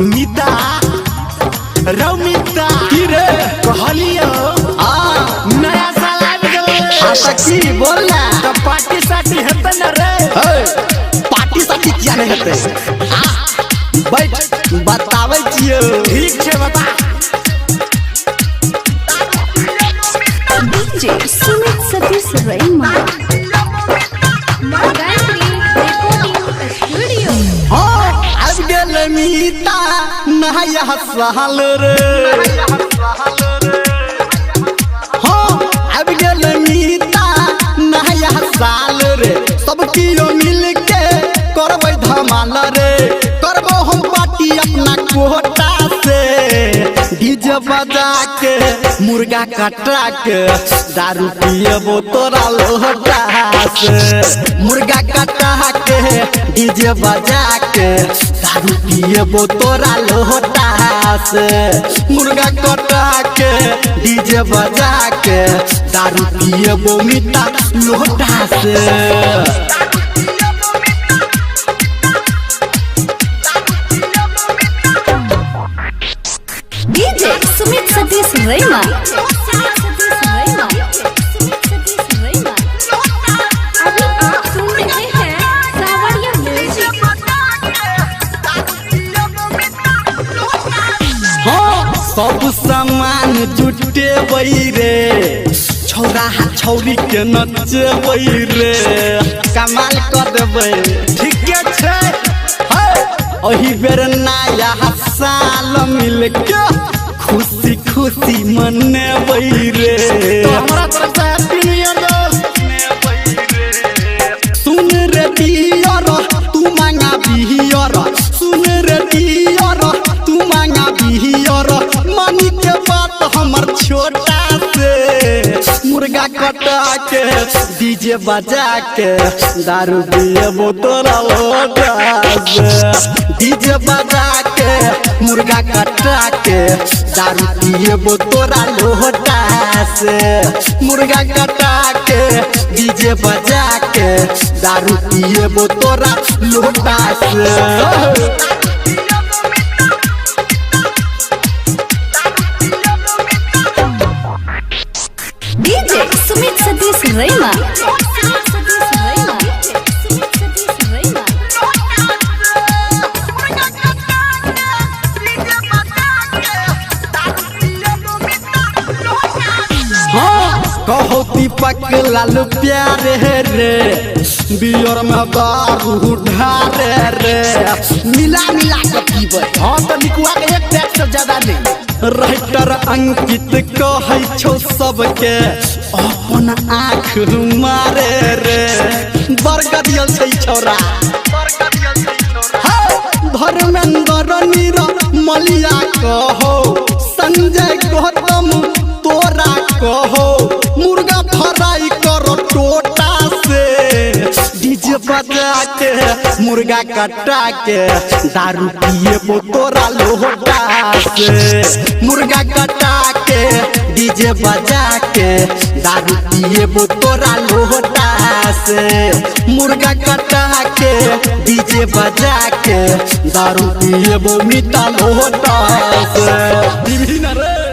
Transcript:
मीता रमिता की रे कहलियो नया साल आबि गेलै की बोल ना तो पार्टी साटी हेतै न रे पार्टी साटी किया नहीं हेतै बैठ बताबै छियो ठीक छै बता DJ Sumit Satish रैमा Gayatri recording studio आबि गेल मीता नया साल रे आबि गेल मीता नया साल रे सब कियो मिल के करबै धमाल रे करबो हम पार्टी अपना कोटा से डीजे बजा के मुर्गा कटा के दारू पिएबो तोरा लोटा से मुर्गा कटा के डीजे बजा के दारू पिएबो तोरा लोटा से मुर्गा कटा के डीजे बजा के दारू पिएबो मीठा लोटा से डीजे सुमित सतीश रैमा अभी आप सुन रहे हैं सावरिया म्यूजिक। सब सामान जुटेबै रे छौरा छौरी के नचबै रे कमाल कर देबै ठीके छै ओही बेर नया साल मिल के खुशी खुशी मनेबै रे तो हमरा तरफ से हैप्पी न्यू ईयर सुन रे डियर तू मांगा बिहियर सुन रे डियर तू मांगा बिहियर मनी के बात हमर छोटा से मुर्गा कटा के डीजे बजा के दारू पिएबो तोरा लोटा से डीजे बजा के मुर्गा कटा के दारू पिएबो तोरा लोटा से मुर्गा कटा के डीजे बजा के दारू पिएबो तोरा लोटा से डीजे सुमित सतीश रैमा कहो दीपक लाल प्यारे रे बियर में दारू ढारे रे मिला मिला के पीबै हां तो निकुआ के एक पैक से ज्यादा नहीं राइटर अंकित कहै छौ सबके अपन आँख मारे रे बरगदियल छै छौरा धर्मेंद्र नीर मलिया कहो संजय गौतम तोरा कहो मुर्गा फ्राई करो टोटा से डीजे बजा के मुर्गा कटा के दारू पिएबो तोरा लोटा से मुर्गा कटा के डीजे बजा के दारू पिएबो तोरा लोटा से मुर्गा कटा के डीजे बजा के दारू पिएबो मीठा लोटा से